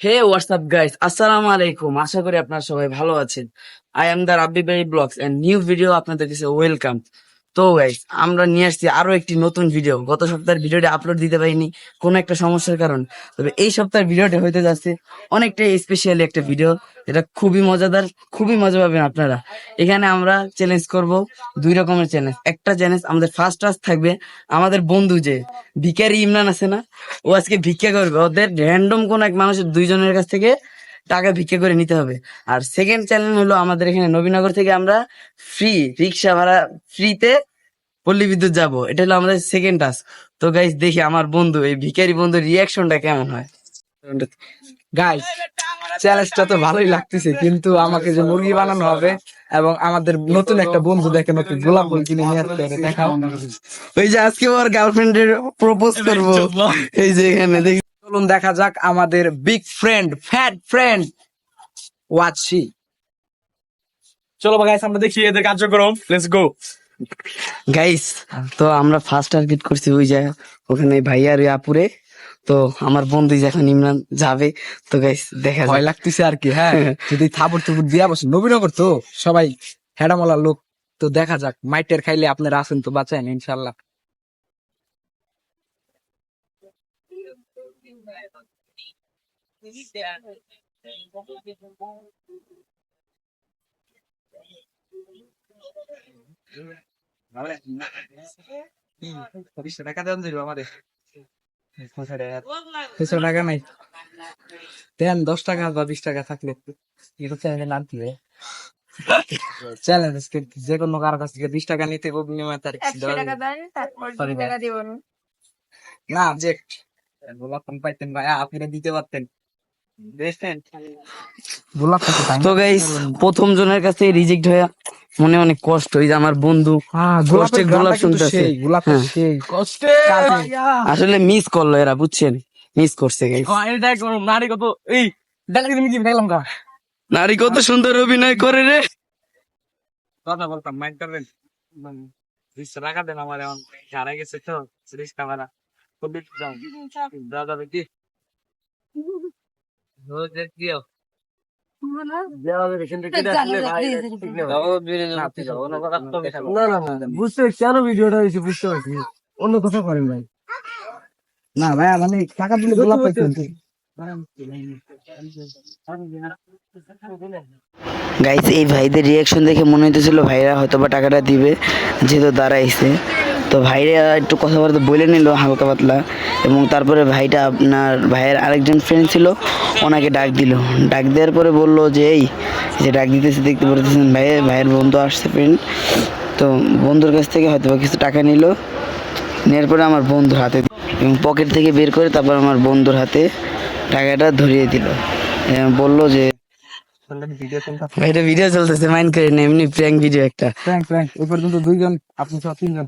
হে WhatsApp guys, আসসালামু আলাইকুম। আশা করি আপনারা সবাই ভালো আছেন। আই এম দ্য রাব্বি ভাই ব্লগস এন্ড নিউ ভিডিও আপনাদের কাছে ওয়েলকাম। তো গাইস, আমরা নিয়ে আসছি আরো একটি নতুন ভিডিও। গত সপ্তাহের ভিডিওটি আপলোড দিতে পারিনি কোনো একটা সমস্যার কারণে। তবে এই সপ্তাহের ভিডিওটি হইতে যাচ্ছে অনেকটাই স্পেশালি একটা ভিডিও, এটা খুবই মজাদার, খুবই মজা পাবেন আপনারা। এখানে আমরা চ্যালেঞ্জ করব দুই রকমের চ্যালেঞ্জ। একটা চ্যালেঞ্জ আমাদের ফার্স্ট টাস্ক থাকবে, আমাদের বন্ধু যে ভিখারি ইমরান আছে না, ও আজকে ভিক্ষা করবে। ওদের র্যান্ডম কোন এক মানুষের দুইজনের কাছ থেকে টাকা ভিক্ষা করে নিতে হবে। আর সেকেন্ড চ্যালেঞ্জ হলো, আমাদের এখানে নবীনগর থেকে আমরা ফ্রি রিক্সা ভাড়া ফ্রিতে পল্লী বিদ্যুৎ যাবো। এটা হলো আমাদের সেকেন্ড টাস্ক। তো গাইস, দেখি আমার বন্ধু, এই ভিখারি বন্ধুর রিয়াকশনটা কেমন হয়। গাইস, চ্যালেঞ্জটা তো ভালোই লাগতেছে, কিন্তু আমাকে যে মুরগি বানানো হবে এবং আমাদের নতুন একটা বন্ধু দেখে নতুন গোলাপ ফুল কিনে নিয়ে আসতে হবে, দেখাও। ওই যে আজকে ওর গার্লফ্রেন্ডের প্রপোজ করবো, এই যে এখানে দেখি। চলুন দেখা যাক আমাদের বিগ ফ্রেন্ড, ফ্যাট ফ্রেন্ড ওয়াচি। চলো গাইস, আমরা দেখি এদের কার্যক্রম। লেটস গো গাইস, তো আমরা ফার্স্ট টার্গেট করছি ওই যে ওখানে ভাইয়ার ওই আপুরে। তো আমার বন্ধু যখন ইমরান যাবে, তো গাইস দেখা ভয় যাক। লাগতেছে আর কি। হ্যাঁ, যদি থাপড় থুপড় দিয়া বসে, নবীনগর তো সবাই হেডামলা লোক, তো দেখা যাক। মাইটের খাইলে আপনারা আছেন তো বাঁচায়েন ইনশাল্লাহ। টাকা দেন যাইব আমাদের, 600 টাকা নাই, দেন 10 টাকা বা 20 টাকা থাকলে চ্যালেঞ্জ। যে কোনো কারো কাছ থেকে 20 টাকা নিতে বিনিময়ে তার কিছু দেওয়া যাবে। না যে গোলাপ পাইতেন ভাই, আপনি দিতে পারতেন। গোলাপ তো গাইস, প্রথম জনের কাছে রিজেক্ট হয়ে মনে অনেক কষ্ট। এই যে আমার বন্ধু কষ্টে গোলাপ শুনতেছে। আসলে মিস করলো এরা, বুঝছেন, মিস করছে গাইস। নারী কত এই তুমি কি দেখলাম কা নারী কত সুন্দর অভিনয় করে রে। কথা বলতাম, মাইন্ড করবেন। 20 টাকা দেন আমার, এখন হারাই গেছে তো রিস্কা ভাড়া কবি যাও দাদা বেটি দিও। বুঝতে কেন ভিডিওটা হয়েছে বুঝতে পারছি, অন্য কথা করেন ভাই। না ভাই, মানে টাকা দিলে গোলাপ পাইছেন। গাইস, এই ভাইদের রিয়াকশন দেখে মনে হইতেছিল ভাইরা হয়তো বা টাকাটা দিবে, যেহেতু দাঁড়াইছে। তো ভাইরা একটু কথাবার্তা বলে নিল হালকা পাতলা, এবং তারপরে ভাইটা, আপনার ভাইয়ের আরেকজন ফ্রেন্ড ছিল, ওনাকে ডাক দিল। ডাক দেওয়ার পরে বললো যে এই যে ডাক দিতেছে, দেখতে পারতেছেন ভাইয়ের বন্ধু আসছে ফ্রেন্ড। তো বন্ধুর কাছ থেকে হয়তো বা কিছু টাকা নিল, নেওয়ার পরে আমার বন্ধুর হাতে এবং পকেট থেকে বের করে তারপর আমার বন্ধুর হাতে টাকাটা ধরিয়ে দিল। বললো যে এটা ভিডিও চলতেছে, মাইন্ড করে না, এমনি প্র্যাঙ্ক ভিডিও একটা। এই পর্যন্ত 2 জন, আপনি সহ 3 জন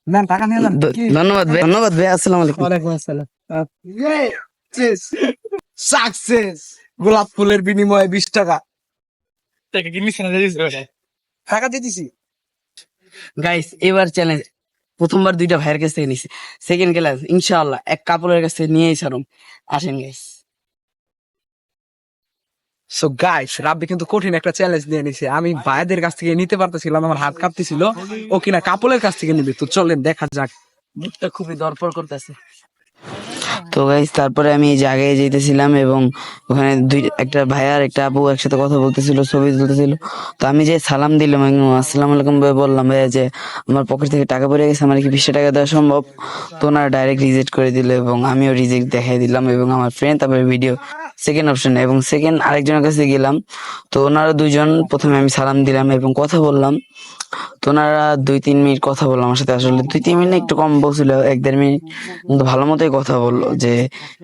নেন, টাকা নিয়ে যান। ধন্যবাদ ভাই, ধন্যবাদ ভাই, আসসালামু আলাইকুম। ওয়ালাইকুম আসসালাম। সাকসেস, গোলাপ ফুলের বিনিময়ে 20 টাকা। টাকা কিনিস না, টাকা দিয়ে দিছি। গাইস, এবার চ্যালেঞ্জ প্রথমবার 2টা ভাইয়ের কাছ থেকে নিছি, সেকেন্ড ক্লাস ইনশাআল্লাহ এক কাপড়ের কাছ থেকে নিয়েই ছাড়ুম। আসেন গাইস। সো গাইস, রাব্বি কিন্তু কঠিন একটা চ্যালেঞ্জ নিয়ে নিছে। আমি ভাইদের কাছ থেকে নিতে পারতেছিলাম, আমার হাত কাঁপতেছিল। ও কিনা কাপলের কাছ থেকে নিবে। তো চলেন দেখা যাক। মুখটা খুবই দরপর করতেছে। তো গাইস, তারপরে আমি এই জায়গায় যেতেছিলাম এবং ওখানে একটা ভাইয়া আর একটা আপু একসাথে কথা বলতেছিল, ছবি তুলতেছিল। তো আমি যে সালাম দিলাম, আসসালামু আলাইকুম ভাই বললাম, ভাইয়া যে আমার পকেট থেকে টাকা পড়ে গেছে, আমার কি 20 টাকা দেওয়া সম্ভব? তো ওনারা ডাইরেক্ট রিজেক্ট করে দিল এবং আমিও রিজেক্ট দেখাই দিলাম এবং আমার ফ্রেন্ড তারপরে ভিডিও সেকেন্ড অপশন এবং সেকেন্ড আরেকজনের কাছে গেলাম। তো ওনারা দুইজন, প্রথমে আমি সালাম দিলাম এবং কথা বললাম। তো ওনারা 2-3 মিনিট কথা বললো আমার সাথে। আসলে 2-3 মিনিট একটু কম বলছিল, 1-1.5 মিনিট, কিন্তু ভালো মতোই কথা বললো যে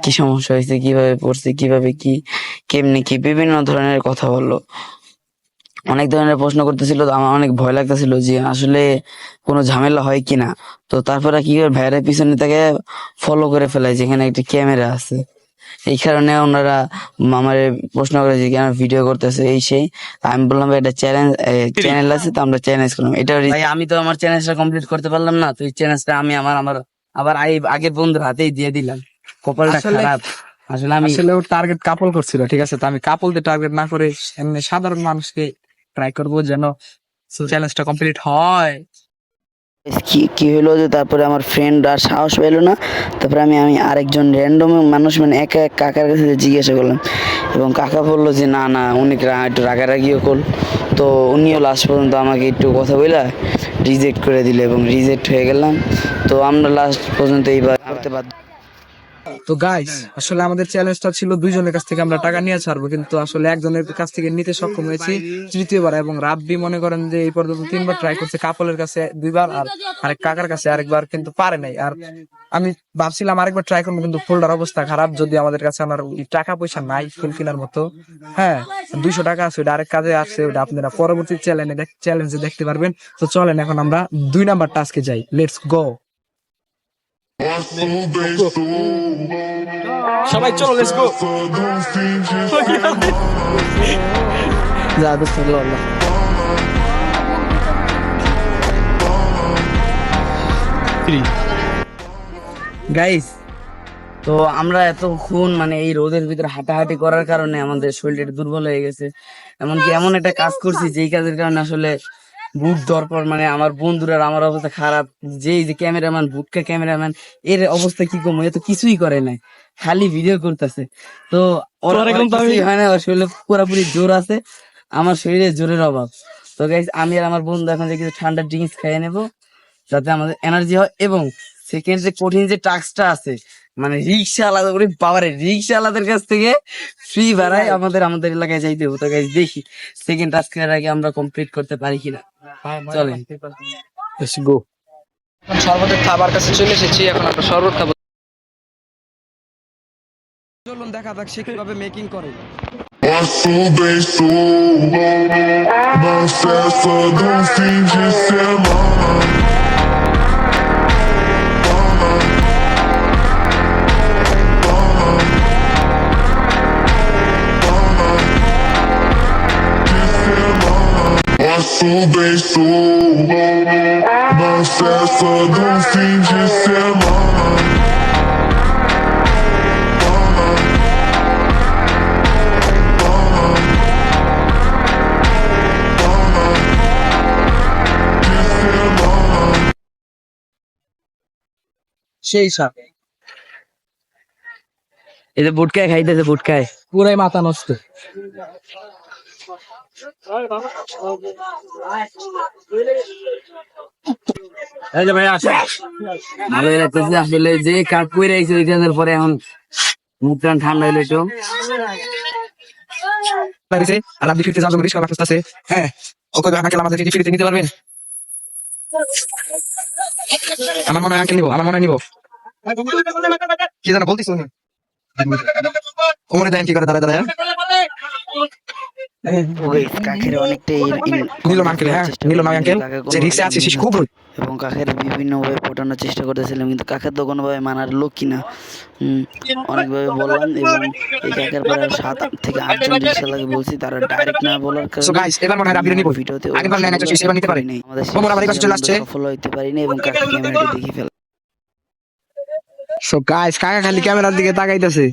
কি সমস্যা হয়েছে, কিভাবে পড়ছে, কিভাবে কি, কেমনি কি, বিভিন্ন ধরনের কথা বললো। অনেক ধরনের প্রশ্ন করতেছিল। তো আমার অনেক ভয় লাগতেছিল যে আসলে কোনো ঝামেলা হয় কিনা। তো তারপরে কি করে ভাইয়ের পিছনে তাকে ফলো করে ফেলায়, যেখানে একটা ক্যামেরা আছে। এই কারণে ওনারা আমার প্রশ্ন করে যে কেন ভিডিও করতেছে, এই সেই। আমি বললাম ভাই, এটা চ্যানেল আছে, তো আমরা চ্যালেঞ্জ করলাম। এটা ভাই, আমি তো আমার চ্যালেঞ্জটা কমপ্লিট করতে পারলাম না, তো এই চ্যালেঞ্জটা আমি আমার আবার আগের বন্ধুর হাতেই দিয়ে দিলাম। কপালটা খারাপ, আসলে আমি আসলে ওর টার্গেট কাপল করছিল, ঠিক আছে? তো আমি কাপলদের টার্গেট না করে এমনি সাধারণ মানুষকে ট্রাই করবো যেন চ্যালেঞ্জটা কমপ্লিট হয়। কি কি হলো যে তারপরে আমার ফ্রেন্ড আর সাহস পেলো না, তারপরে আমি আমি আরেকজন র্যান্ডম মানুষ মানে একা এক কাকার কাছে জিজ্ঞাসা করলাম এবং কাকা বললো যে না না উনি একটু রাগারাগিও করল। তো উনিও লাস্ট পর্যন্ত আমাকে একটু কথা বলে রিজেক্ট করে দিল এবং রিজেক্ট হয়ে গেলাম। তো আমরা লাস্ট পর্যন্ত এইবার করতে বাধ্য। তো গাইস আসলে আমাদের চ্যালেঞ্জটা ছিল দুইজনের কাছ থেকে আমরা টাকা নিয়ে ছাড়বো, কিন্তু আসলে একজনের কাছ থেকে নিতে সক্ষম হয়েছি তৃতীয়বার। এবং রাব্বি মনে করেন যে এই পর্যন্ত 3বার ট্রাই করছে, কাপলের কাছে 2বার আর আরেক কাকার কাছে আরেকবার, কিন্তু পারে নাই। আর আমি ভাবছিলাম আরেকবার ট্রাই করবো, কিন্তু ফোল্ডার অবস্থা খারাপ, যদি আমাদের কাছে আমার টাকা পয়সা নাই ফুল কেনার মতো। হ্যাঁ, 200 টাকা আছে, ওটা আরেক কাজে আসছে, ওটা আপনারা পরবর্তী চ্যালেঞ্জে দেখতে পারবেন। তো চলেন এখন আমরা 2 নাম্বার টাস্কে যাই, লেটস গো। সবাই চলো, লেটস গো। যা তো চলো আল্লাহ। গাইস, তো আমরা এতক্ষণ মানে এই রোদের ভিতরে হাঁটাহাঁটি করার কারণে আমাদের শরীরটা একটু দুর্বল হয়ে গেছে। এমনকি এমন একটা কাজ করছি যেই কাজের কারণে আসলে বুক দরপর, মানে আমার বন্ধুরা আমার অবস্থা খারাপ। যেই যে ক্যামেরাম্যান, বুটকা ক্যামেরাম্যান, এর অবস্থা কি কম, এ তো কিছুই করে নাই, খালি ভিডিও করতেছে। তো ওর কিছুই হয় না, ওর শরীরে পুরোপুরি জোর আছে, আমার শরীরে জোরের অভাব। তো গাইস, আমি আর আমার বন্ধু এখন যে কিছু ঠান্ডা ড্রিঙ্কস খাইয়ে নেবো যাতে আমাদের এনার্জি হয়। এবং সেকেন্ড যে কঠিন যে টাস্কটা আছে, মানে রিক্সা আলাদা করে পাওয়ারে রিক্সা আলাদের কাছ থেকে ফ্রি ভাড়ায় আমাদের এলাকায় যাইতে হতো। গাইস দেখি সেকেন্ড টাস্কের আগে আমরা কমপ্লিট করতে পারি কিনা। চলেন লেটস গো। শরবতের খাবার কাছে চলে এসেছি, এখন আমরা শরবত খাবো। চলুন দেখা যাক সে কিভাবে মেকিং করে। Posso bem sou na festa do fim de semana. Posso bem sou na festa do fim de semana. সেই সাপ এই যে বুটকায় খাইতেছে, বুটকায় পুরাই মাথা নষ্ট। এই যে ভাই আসে ভালোই লাগতেছে আসলে, যে কাজ করে আইছে ওই কাজের পরে এখন মুখ টান ঠান্ডা হইলো একটু। আর আপনি ফিরতে যাওয়ার জন্য রিস্কা লাগতেছে। হ্যাঁ, ওকে আঙ্কেল আমাদের ফিরতে নিতে পারবেন? আমার মনে হয় আঙ্কেল নিবো, আমার মনে হয় নিবো। কি জানো বলতিস উনি? ওমরে দেন কি করে দাঁড়ায় দাঁড়ায়। কাকের অনেকটাই নিলাম আঙ্কেল, হ্যাঁ নিলাম আঙ্কেল, যে রিক্সা আছে সে খুব এবং কাকের বিভিন্নভাবে পটানোর চেষ্টা করতেছিলাম, কিন্তু কাকের তো কোনোভাবে মানার লোক কিনা। অনেকভাবে বললাম এবং এই কাকের পরে 7 থেকে 8 জন রিক্সাওয়ালাকে বলছি, তারা ডাইরেক্ট না বলার সো গাইস এবার মনে হয় রাবিরে নিবো। ভিডিওতে আগেরবার নেন একটা সেবা নিতে পারে। আমাদের ওমর আমার কাছে চলে আসছে। সফল হইতে পারিনি এবং কাকে ক্যামেরাটি দেখি ফেলা। সো গাইস কাকা খালি ক্যামেরার দিকে তাকাইতেছে।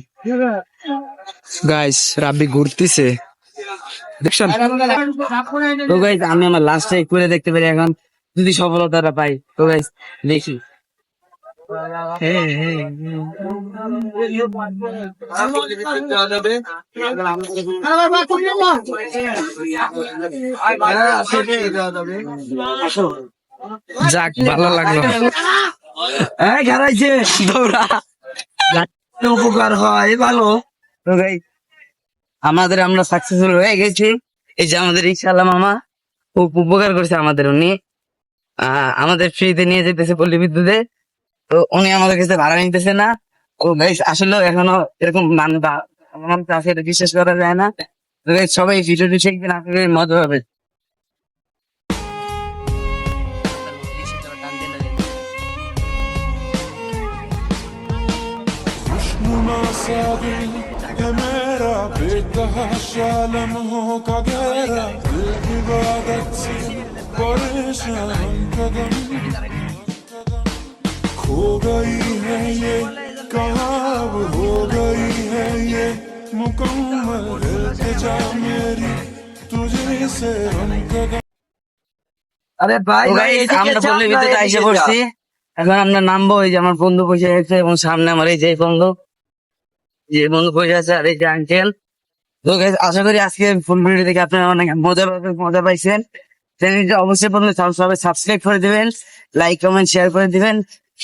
গাইস রাব্বি ঘুরতেছে দেখছেন। তো গাইস আমি আমার লাস্ট ট্রাই করে দেখতে পারি এখন, যদি সফলতাটা পাই। তো গাইস দেখি। যাক ভালো লাগলো। খারাইছে দৌড়া উপকার হয় ভালো। তো গাইস আমরা সাকসেসফুল হয়ে গেছি। এই যে আমাদের রিক্সাওয়ালা মামা খুব উপকার করছে আমাদের, উনি আমাদের ফ্রিতে নিয়ে যেতেছে পল্লী বিদ্যুতে। তো উনি আমাদের কাছে ভাড়া নিতেছে না। ও গাইস আসলে এখনো এরকম মানুষ আছে, এটা বিশ্বাস করা যায় না। তো guys, সবাই ভিডিওটি দেখবেন, আপনাদের মজা হবে। है मेरा बेतहाशा लम्हों का गहरा दिल इबादत से परेशान कदम खो गई है ये कहाँ अब हो गई है मुकम्मल इल्तिजा मेरी तुझे से हम कदम আরে ভাই তো ভাই, guys, এদিকে আমরা চাপ পল্লী না, বিদ্যুতে এসে এদিকে পড়ছি। এখন আমরা নামবো। এই যে আমার বন্ধু বসে আছে এবং সামনে আমার এই যে বন্ধু, বসে আছে, আর এই যে আঙ্কেল। তো guys, আশা করি আজকে ফুল ভিডিও দেখে আপনারা অনেক মজা পাইছেন। চ্যানেলটা অবশ্যই প্রথমে সবাই সাবস্ক্রাইব করে দিবেন, লাইক কমেন্ট শেয়ার করে দিবেন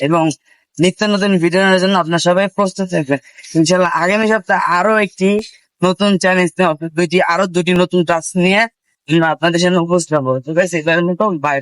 এবং নিত্য নতুন ভিডিওর জন্য আপনার সবাই প্রস্তুত থাকবেন। ইনশাল্লাহ আগামী সপ্তাহে আরো একটি নতুন চ্যালেঞ্জ আরো দুটি নতুন টাস্ক নিয়ে আপনাদের সামনে উপস্থিত হবো। তো গাইস, এবার বাই।